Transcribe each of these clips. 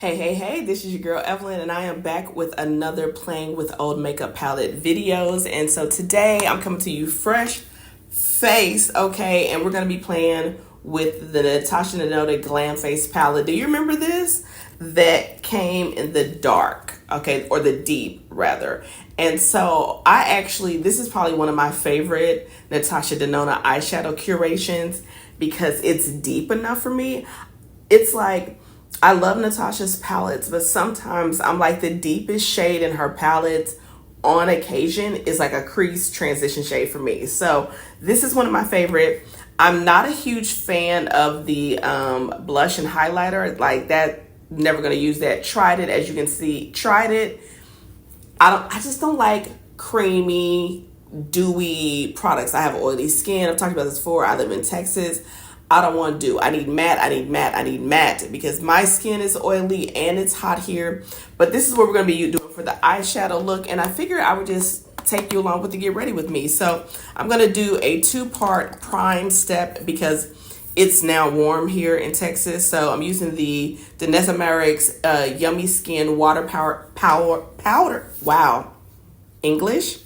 Hey, this is your girl Evelyn, and I am back with another Playing with Old Makeup palette videos. And so today I'm coming to you fresh face, okay? And we're going to be playing with the Natasha Denona Glam Face palette. Do you remember this? That came in the dark, okay? Or the deep, rather. And so this is probably one of my favorite Natasha Denona eyeshadow curations because it's deep enough for me. It's like, I love Natasha's palettes, but sometimes I'm like the deepest shade in her palettes on occasion is like a crease transition shade for me. So this is one of my favorite. I'm not a huge fan of the blush and highlighter like that. Never gonna use that. Tried it, as you can see. Tried it. I just don't like creamy, dewy products. I have oily skin. I've talked about this before. I live in Texas. I don't want to do. I need matte because my skin is oily and it's hot here. But this is what we're going to be doing for the eyeshadow look. And I figured I would just take you along with the get ready with me. So I'm going to do a two-part prime step because it's now warm here in Texas. So I'm using the Danessa Myricks Yummy Skin Water Powder. Wow. English.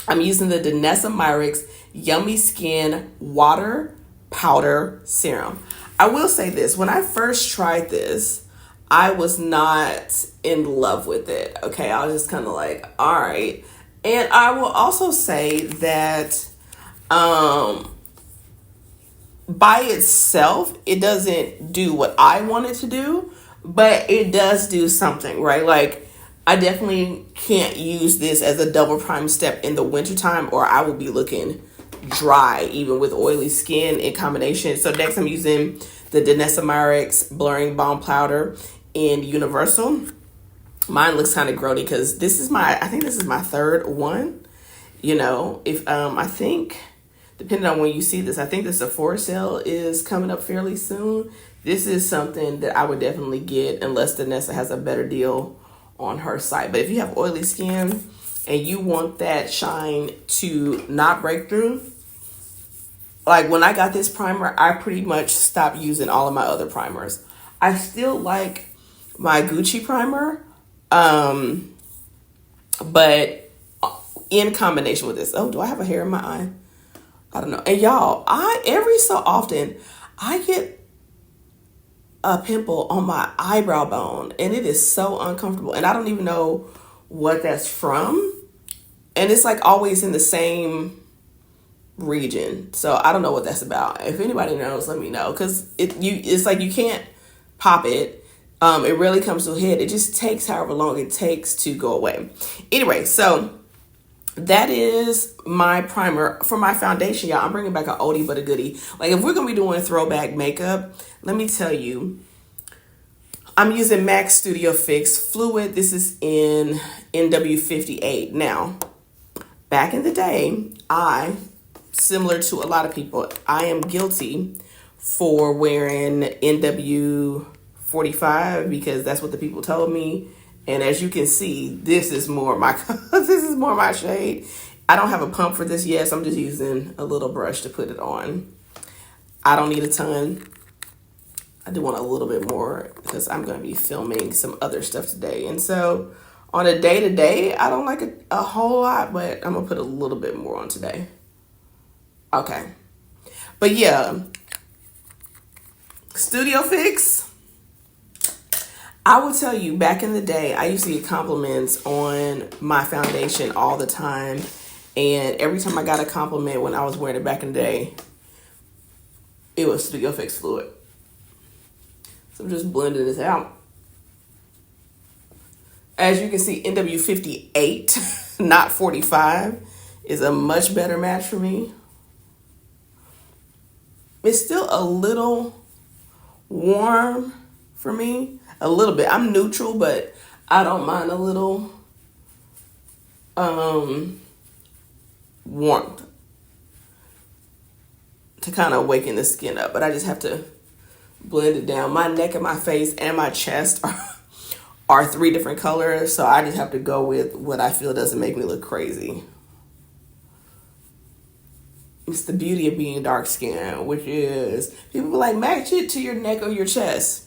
I'm using the Danessa Myricks Yummy Skin Water Powder Serum. I will say this, when I first tried this, I was not in love with it. Okay, I was just kind of like, all right. And I will also say that by itself, it doesn't do what I want it to do, but it does do something, right? Like, I definitely can't use this as a double prime step in the wintertime, or I will be looking dry even with oily skin in combination. So next I'm using the Danessa Myricks Blurring Balm Powder in Universal. Mine looks kind of grody because I think this is my third one. You know, if I think depending on when you see this, I think the Sephora sale is coming up fairly soon. This is something that I would definitely get unless Danessa has a better deal on her site. But if you have oily skin and you want that shine to not break through, like when I got this primer, I pretty much stopped using all of my other primers. I still like my Gucci primer, but in combination with this. Oh, do I have a hair in my eye? I don't know. And y'all, every so often, I get a pimple on my eyebrow bone, and it is so uncomfortable. And I don't even know what that's from. And it's like always in the same region. So I don't know what that's about. If anybody knows, let me know. Because it's like you can't pop it. It really comes to a head. It just takes however long it takes to go away. Anyway, so that is my primer. For my foundation, y'all, I'm bringing back an oldie but a goodie. Like if we're going to be doing throwback makeup, let me tell you, I'm using MAC Studio Fix Fluid. This is in NW58. Now, back in the day, similar to a lot of people, I am guilty for wearing NW45 because that's what the people told me. And as you can see, this is more my shade. I don't have a pump for this yet, so I'm just using a little brush to put it on. I don't need a ton. I do want a little bit more because I'm going to be filming some other stuff today. And so on a day-to-day, I don't like a whole lot, but I'm going to put a little bit more on today. Okay. But yeah, Studio Fix. I will tell you, back in the day, I used to get compliments on my foundation all the time. And every time I got a compliment when I was wearing it back in the day, it was Studio Fix Fluid. So I'm just blending this out. As you can see, NW58, not 45, is a much better match for me. It's still a little warm for me. A little bit. I'm neutral, but I don't mind a little warmth to kind of waken the skin up. But I just have to blend it down. My neck and my face and my chest are three different colors, so I just have to go with what I feel doesn't make me look crazy. It's the beauty of being dark skinned, which is people be like, match it to your neck or your chest.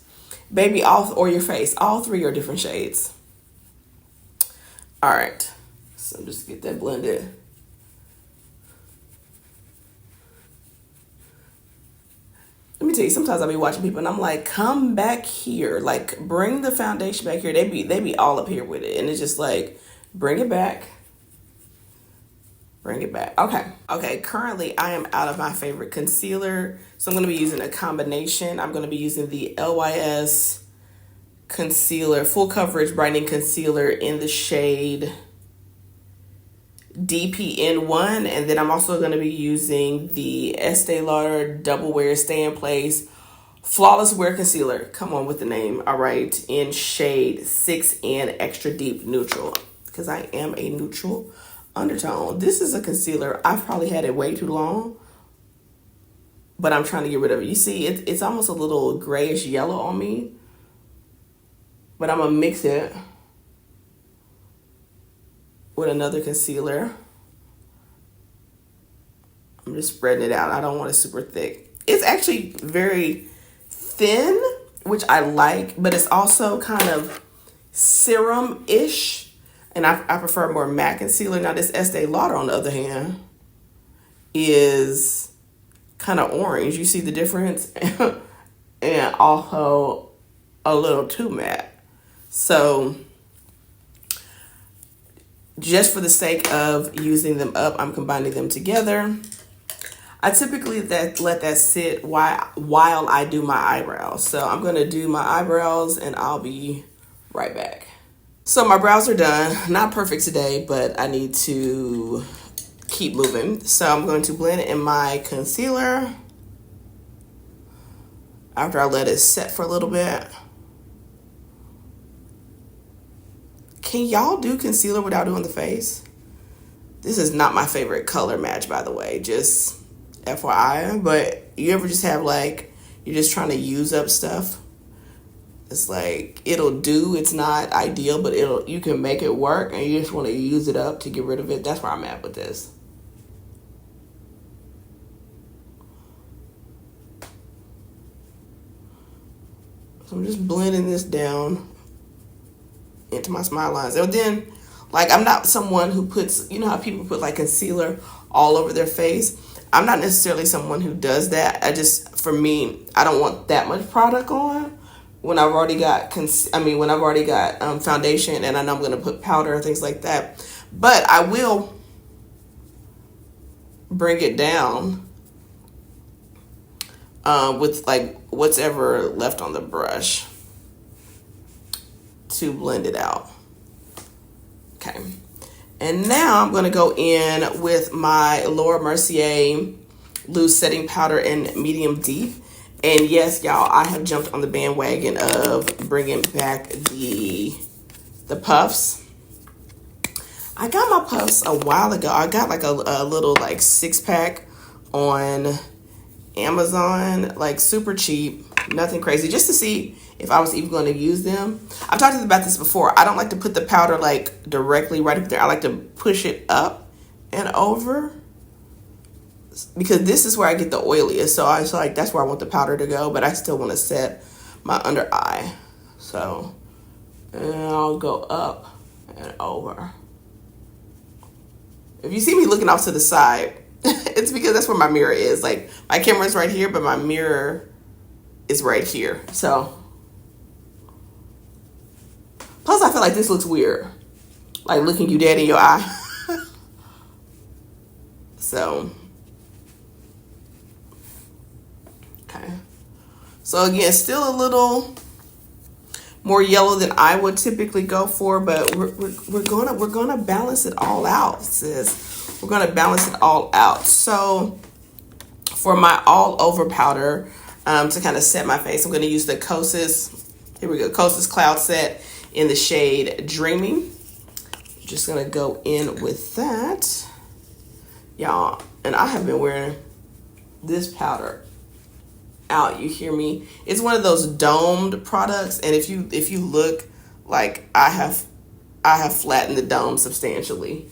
Baby, or your face. All three are different shades. All right. So just get that blended. Let me tell you, sometimes I'll be watching people and I'm like, come back here. Like, bring the foundation back here. They be all up here with it. And it's just like, bring it back. Bring it back. Okay, currently I am out of my favorite concealer. So I'm going to be using a combination. I'm going to be using the LYS concealer, full coverage brightening concealer in the shade DPN1, and then I'm also going to be using the Estee Lauder Double Wear Stay in Place Flawless Wear Concealer. Come on with the name. All right, in shade 6N Extra Deep Neutral, because I am a neutral undertone. This is a concealer. I've probably had it way too long, but I'm trying to get rid of it. You see, it's almost a little grayish yellow on me, but I'm going to mix it with another concealer. I'm just spreading it out. I don't want it super thick. It's actually very thin, which I like, but it's also kind of serum-ish, and I prefer more matte concealer. Now this Estee Lauder, on the other hand, is kind of orange. You see the difference? And also a little too matte. So just for the sake of using them up, I'm combining them together. I typically let that sit while I do my eyebrows. So I'm going to do my eyebrows and I'll be right back. So my brows are done. Not perfect today, but I need to keep moving. So I'm going to blend in my concealer after I let it set for a little bit. Can y'all do concealer without doing the face? This is not my favorite color match, by the way, just FYI. But you ever just have like, you're just trying to use up stuff? It's like, it'll do, it's not ideal, but you can make it work and you just want to use it up to get rid of it. That's where I'm at with this. So I'm just blending this down into my smile lines. And then, like, I'm not someone who puts, you know how people put like concealer all over their face? I'm not necessarily someone who does that. For me, I don't want that much product on when I've already got foundation, and I know I'm going to put powder and things like that. But I will bring it down with like what's ever left on the brush to blend it out. Okay, and now I'm going to go in with my Laura Mercier loose setting powder in medium deep. And yes, y'all, I have jumped on the bandwagon of bringing back the puffs. I got my puffs a while ago. I got like a little like 6-pack on Amazon, like super cheap, nothing crazy, just to see if I was even going to use them. I've talked about this before. I don't like to put the powder like directly right up there. I like to push it up and over, because this is where I get the oiliest. So I feel like that's where I want the powder to go, but I still want to set my under eye. So, and I'll go up and over. If you see me looking off to the side, it's because that's where my mirror is. Like, my camera's right here, but my mirror is right here. So, plus I feel like this looks weird, like looking you dead in your eye. So, okay. So again, still a little more yellow than I would typically go for, but we're gonna balance it all out, sis. We're gonna balance it all out. So for my all over powder, to kind of set my face, I'm gonna use the Kosas. Here we go, Kosas Cloud Set in the shade Dreaming. Just gonna go in with that, y'all. And I have been wearing this powder out, you hear me? It's one of those domed products, and if you look, like, I have flattened the dome substantially.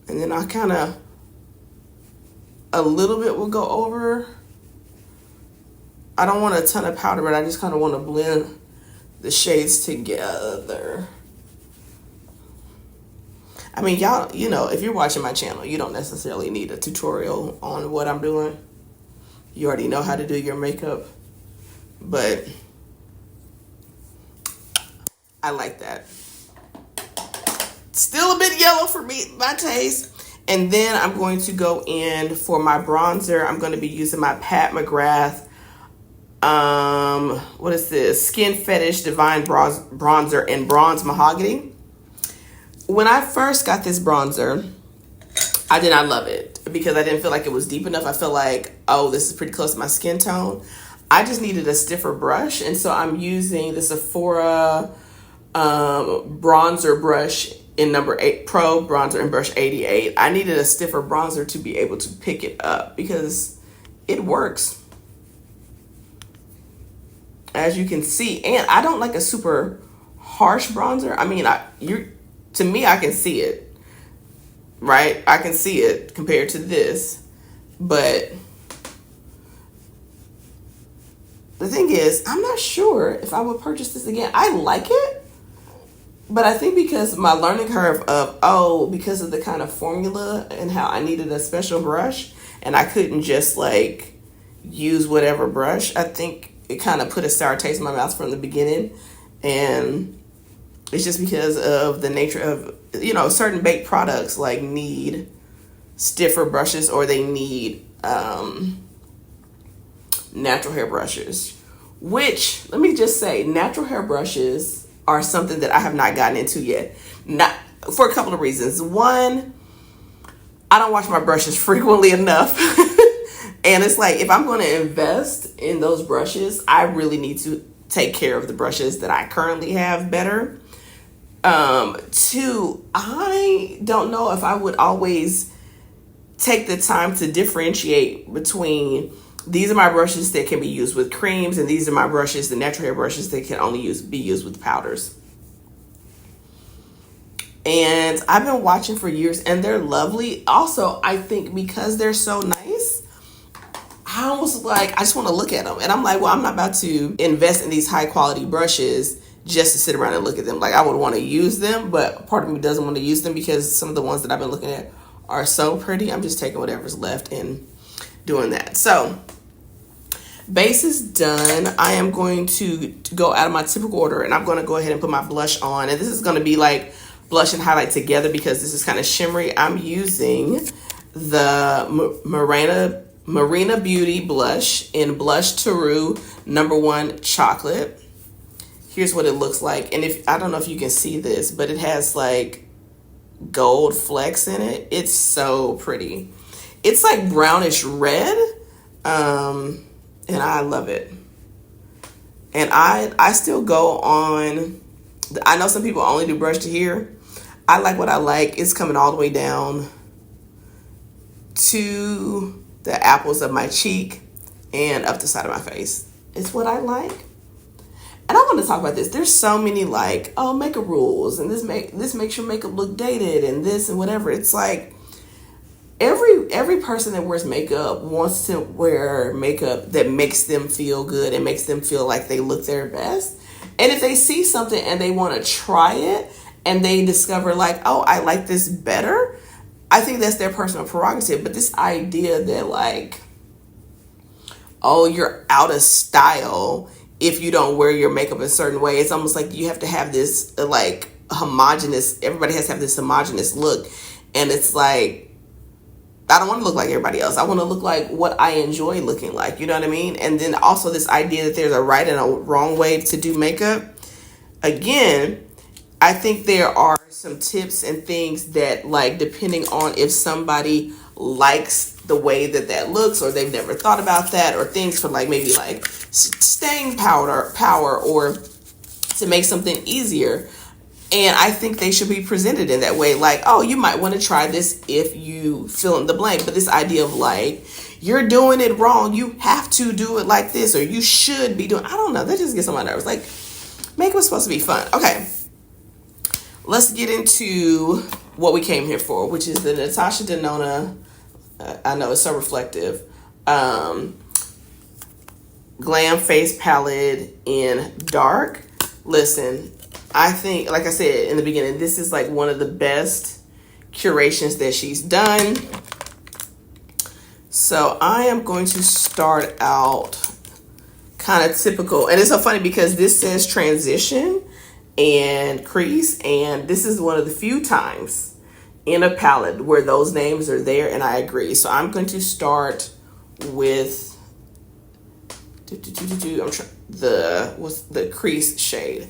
And then I kind of a little bit will go over. I don't want a ton of powder, but I just kind of want to blend the shades together. I mean, y'all, you know, if you're watching my channel, you don't necessarily need a tutorial on what I'm doing. You already know how to do your makeup, but I like that. Still a bit yellow for me, my taste. And then I'm going to go in for my bronzer. I'm going to be using my Pat McGrath, what is this? Skin Fetish Divine Bronzer in Bronze Mahogany. When I first got this bronzer, I did not love it because I didn't feel like it was deep enough. I feel like, oh, this is pretty close to my skin tone. I just needed a stiffer brush. And so I'm using the Sephora bronzer brush in number 8 Pro bronzer in brush 88. I needed a stiffer bronzer to be able to pick it up because it works, as you can see. And I don't like a super harsh bronzer. I mean, to me, I can see it, right? I can see it compared to this, but the thing is, I'm not sure if I would purchase this again. I like it, but I think because my learning curve of, because of the kind of formula and how I needed a special brush and I couldn't just like use whatever brush, I think it kind of put a sour taste in my mouth from the beginning. And it's just because of the nature of, you know, certain baked products like need stiffer brushes or they need natural hair brushes, which, let me just say, natural hair brushes are something that I have not gotten into yet. Not for a couple of reasons. One, I don't wash my brushes frequently enough. And it's like, if I'm going to invest in those brushes, I really need to take care of the brushes that I currently have better. Two, I don't know if I would always take the time to differentiate between these are my brushes that can be used with creams and these are my brushes, the natural hair brushes that can only be used with powders. And I've been watching for years and they're lovely. Also, I think because they're so nice, I almost like, I just want to look at them. And I'm like, well, I'm not about to invest in these high quality brushes just to sit around and look at them. Like, I would want to use them, but part of me doesn't want to use them because some of the ones that I've been looking at are so pretty. I'm just taking whatever's left and doing that. So base is done. I am going to go out of my typical order and I'm going to go ahead and put my blush on. And this is going to be like blush and highlight together because this is kind of shimmery. I'm using the Marina Beauty blush in Blush Taru #1 Chocolate. Here's what it looks like. And I don't know if you can see this, but it has like gold flecks in it. It's so pretty. It's like brownish red. And I love it. And I still go on, I know some people only do brush to here. I like what I like. It's coming all the way down to the apples of my cheek and up the side of my face. It's what I like. And I want to talk about this. There's so many like, oh, makeup rules and this makes your makeup look dated and this and whatever. It's like every person that wears makeup wants to wear makeup that makes them feel good and makes them feel like they look their best. And if they see something and they want to try it and they discover like, oh, I like this better, I think that's their personal prerogative. But this idea that like, oh, you're out of style if you don't wear your makeup a certain way. It's almost like you have to have this like homogenous, everybody has to have this homogenous look. And it's like, I don't want to look like everybody else. I want to look like what I enjoy looking like. You know what I mean? And then also this idea that there's a right and a wrong way to do makeup. Again, I think there are some tips and things that like, depending on if somebody likes the way that looks or they've never thought about that, or things for like maybe like staying power or to make something easier. And I think they should be presented in that way. Like, oh, you might want to try this if you fill in the blank. But this idea of like, you're doing it wrong, you have to do it like this, or you should be doing, I don't know, that just gets on my nerves. Like, makeup was supposed to be fun. Okay, let's get into what we came here for, which is the Natasha Denona I know it's so reflective. Glam Face Palette in dark. Listen, I think, like I said in the beginning, this is like one of the best curations that she's done. So I am going to start out kind of typical. And it's so funny because this says transition and crease. And this is one of the few times in a palette where those names are there, and I agree. So I'm going to start with the crease shade.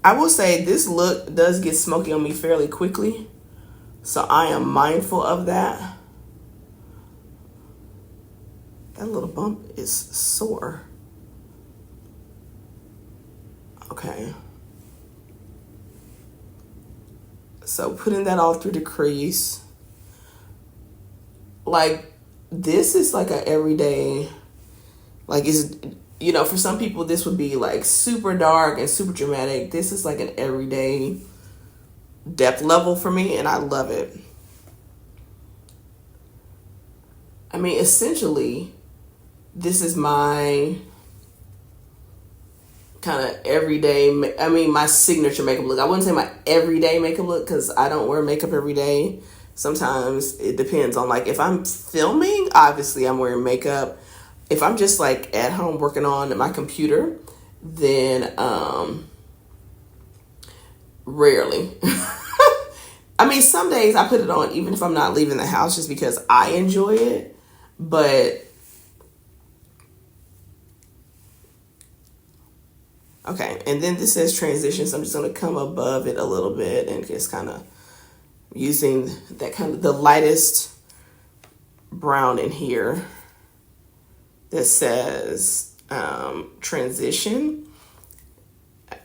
I will say this look does get smoky on me fairly quickly, so I am mindful of that. That little bump is sore. Okay. So putting that all through the crease. Like, this is like a everyday, like, is, you know, for some people this would be like super dark and super dramatic. This is like an everyday depth level for me, and I love it. I mean, essentially, this is my kind of everyday, my signature makeup look. I wouldn't say my everyday makeup look because I don't wear makeup every day. Sometimes it depends on, like, if I'm filming, obviously I'm wearing makeup. If I'm just like at home working on my computer, then rarely. I mean, some days I put it on even if I'm not leaving the house just because I enjoy it. But okay, and then this says transition, so I'm just going to come above it a little bit and just kind of using that kind of the lightest brown in here that says transition.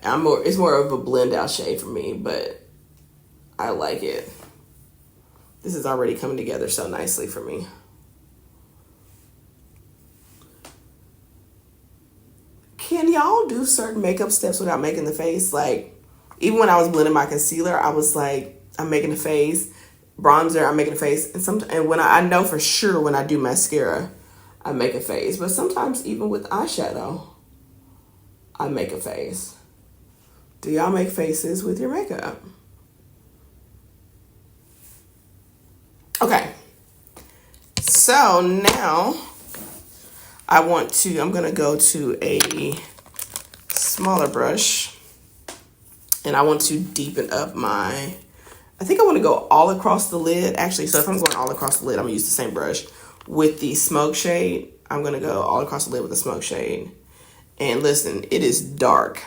It's more of a blend out shade for me, but I like it. This is already coming together so nicely for me. Can y'all do certain makeup steps without making the face? Like, even when I was blending my concealer, I was like, I'm making the face. Bronzer, I'm making a face. And when I know for sure when I do mascara, I make a face. But sometimes even with eyeshadow, I make a face. Do y'all make faces with your makeup? Okay. So now I'm going to go to a smaller brush, and I want to deepen up I think I want to go all across the lid, actually. So if I'm going all across the lid, I'm going to use the same brush with the smoke shade. I'm going to go all across the lid with the smoke shade. And listen, it is dark,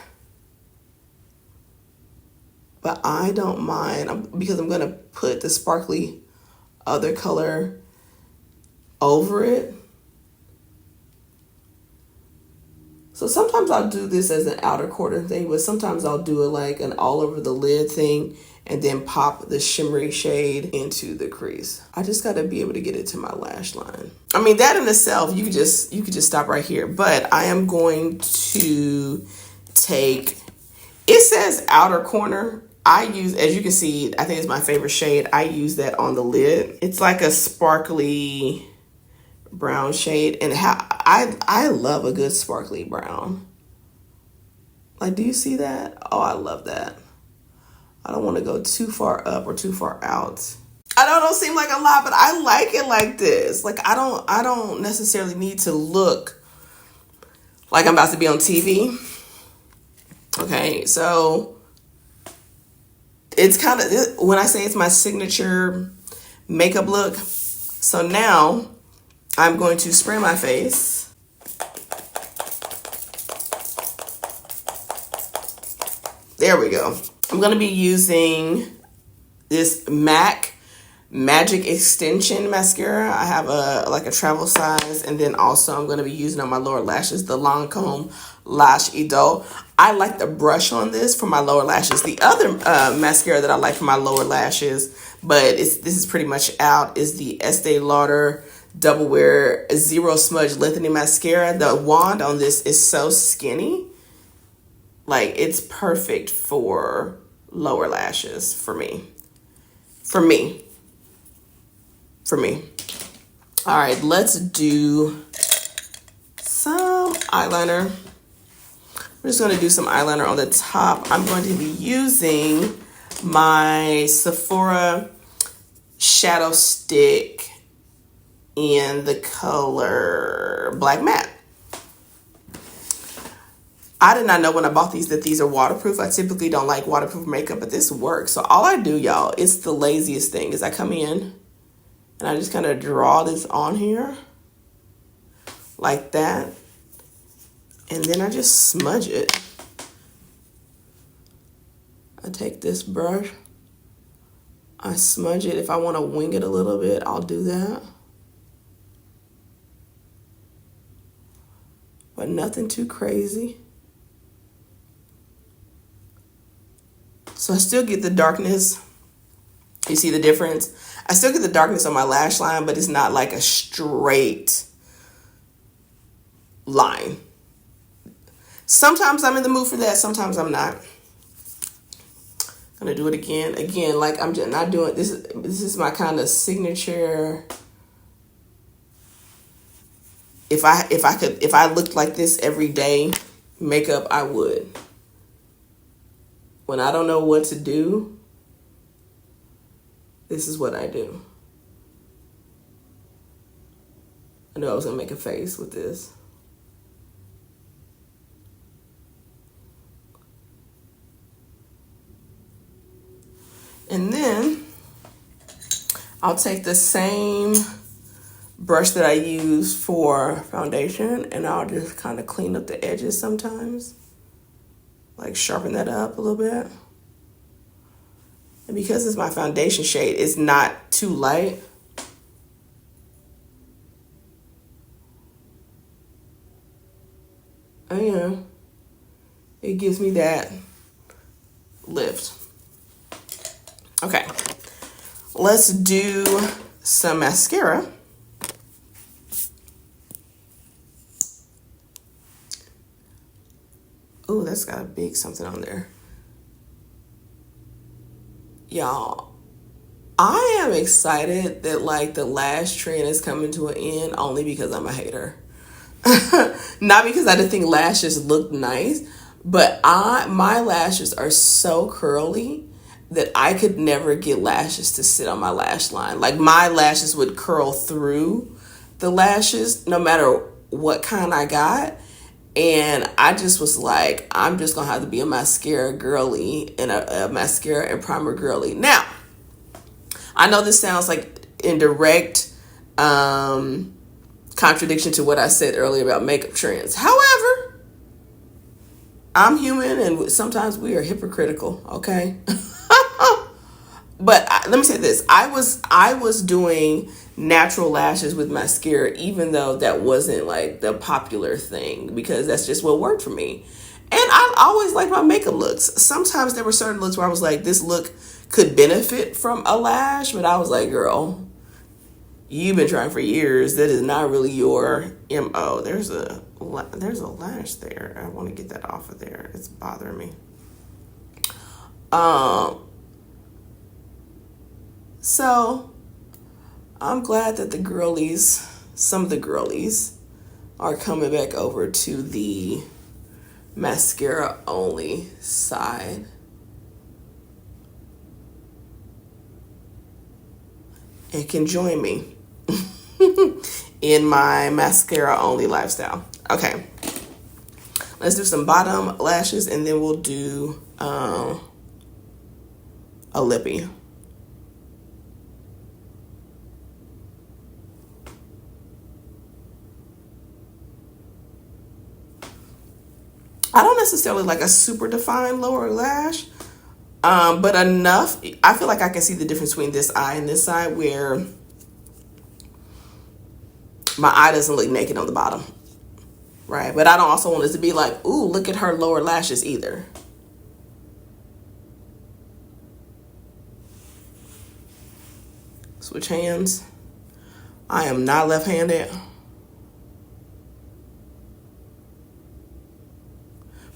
but I don't mind because I'm going to put the sparkly other color over it. So sometimes I'll do this as an outer corner thing, but sometimes I'll do it like an all over the lid thing and then pop the shimmery shade into the crease. I just got to be able to get it to my lash line. I mean, that in itself, you could just stop right here, but I am going to take, it says outer corner. I use, as you can see, I think it's my favorite shade. I use that on the lid. It's like a sparkly brown shade, and I love a good sparkly brown. Like, do you see that? Oh, I love that. I don't want to go too far up or too far out. I know it don't seem like a lot, but I like it like this. Like, I don't necessarily need to look like I'm about to be on TV. Okay, so it's kind of, when I say it's my signature makeup look, so now I'm going to spray my face. There we go. I'm going to be using this MAC Magic Extension Mascara. I have a travel size, and then also I'm going to be using on my lower lashes the Lancome Lash Idole. I like the brush on this for my lower lashes. The other mascara that I like for my lower lashes, but this is pretty much out, is the Estee Lauder Double Wear Zero Smudge Lengthening Mascara. The wand on this is so skinny. Like, it's perfect for lower lashes for me. For me. All right, let's do some eyeliner. I'm just going to do some eyeliner on the top. I'm going to be using my Sephora shadow stick in the color Black Matte. I did not know when I bought these that these are waterproof. I typically don't like waterproof makeup, but this works. So all I do, y'all, it's the laziest thing, is I come in and I just kind of draw this on here like that. And then I just smudge it. I take this brush, I smudge it. If I want to wing it a little bit, I'll do that. But nothing too crazy. So I still get the darkness. You see the difference? I still get the darkness on my lash line, but it's not like a straight line. Sometimes I'm in the mood for that, sometimes I'm not. I'm gonna do it again. Again, like I'm just not doing this. This is my kind of signature. If I looked like this every day, makeup, I would. When I don't know what to do, this is what I do. I knew I was gonna make a face with this. And then I'll take the same brush that I use for foundation and I'll just kind of clean up the edges sometimes. Like sharpen that up a little bit. And because it's my foundation shade, it's not too light. And it gives me that lift. Okay, let's do some mascara. Ooh, that's got a big something on there. Y'all, I am excited that like the lash trend is coming to an end only because I'm a hater. Not because I didn't think lashes looked nice, but my lashes are so curly that I could never get lashes to sit on my lash line. Like my lashes would curl through the lashes no matter what kind I got. And I just was like, I'm just gonna have to be a mascara girly and a mascara and primer girly. Now, I know this sounds like in direct contradiction to what I said earlier about makeup trends. However, I'm human and sometimes we are hypocritical, okay? But let me say this. I was doing natural lashes with mascara, even though that wasn't like the popular thing, because that's just what worked for me. And I always liked my makeup looks. Sometimes there were certain looks where I was like, this look could benefit from a lash, but I was like, girl, you've been trying for years. That is not really your MO. There's a lash there. I want to get that off of there. It's bothering me. So I'm glad that some of the girlies are coming back over to the mascara only side. And can join me in my mascara only lifestyle. Okay. Let's do some bottom lashes and then we'll do a lippy. I don't necessarily like a super defined lower lash, but enough. I feel like I can see the difference between this eye and this side where my eye doesn't look naked on the bottom, right? But I don't also want it to be like, ooh, look at her lower lashes either. Switch hands. I am not left-handed.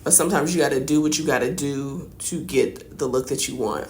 But sometimes you got to do what you got to do to get the look that you want.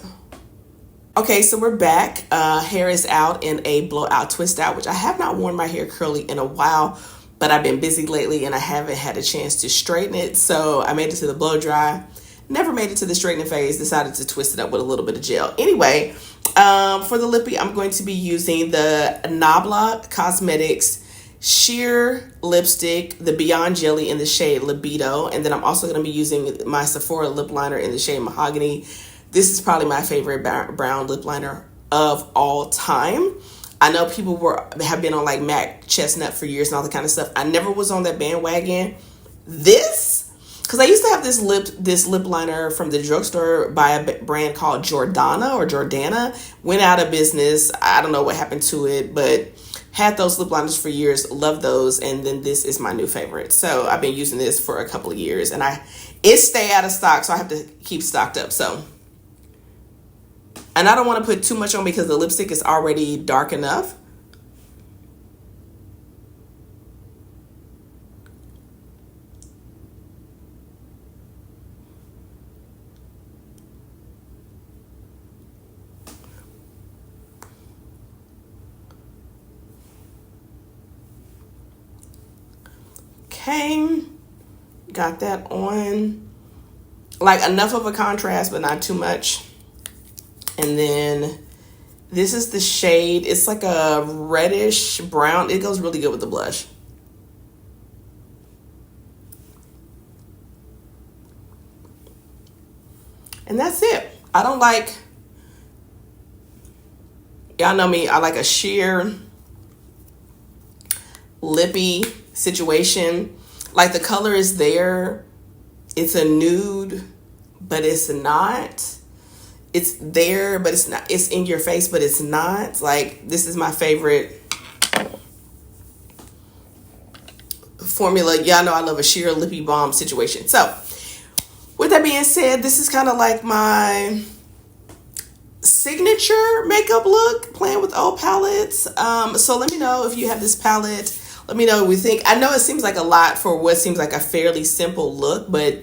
Okay, so we're back. Hair is out in a blowout twist out, which I have not worn my hair curly in a while, but I've been busy lately and I haven't had a chance to straighten it. So I made it to the blow dry. Never made it to the straightening phase. Decided to twist it up with a little bit of gel. Anyway, for the lippy, I'm going to be using the Nabla Cosmetics sheer lipstick, the Beyond Jelly in the shade Libido. And then I'm also going to be using my Sephora lip liner in the shade Mahogany. This is probably my favorite brown lip liner of all time. I know people have been on like MAC Chestnut for years and all that kind of stuff. I never was on that bandwagon. Because I used to have this lip liner from the drugstore by a brand called Jordana. Went out of business. I don't know what happened to it, but had those lip liners for years. Love those. And then this is my new favorite. So I've been using this for a couple of years. And it stay out of stock, so I have to keep stocked up. And I don't want to put too much on because the lipstick is already dark enough. Okay, got that on. Like enough of a contrast, but not too much. And then this is the shade. It's like a reddish brown. It goes really good with the blush. And that's it. I don't like, y'all know me, I like a sheer lippy situation. Like the color is there. It's a nude, but it's not. It's there, but it's not. It's in your face, but it's not. Like, this is my favorite formula. Y'all know I love a sheer lippy balm situation. So, with that being said, this is kind of like my signature makeup look, playing with old palettes. So let me know if you have this palette. Let me know what we think. I know it seems like a lot for what seems like a fairly simple look, but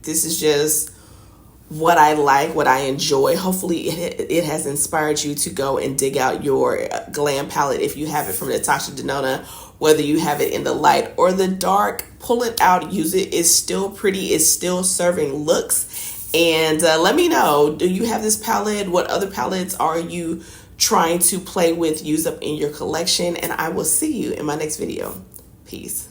this is just what I like, what I enjoy. Hopefully it has inspired you to go and dig out your glam palette if you have it from Natasha Denona, whether you have it in the light or the dark. Pull it out, use it. It's still pretty. It's still serving looks. And let me know, do you have this palette? What other palettes are you trying to play with, use up in your collection? And I will see you in my next video. Peace.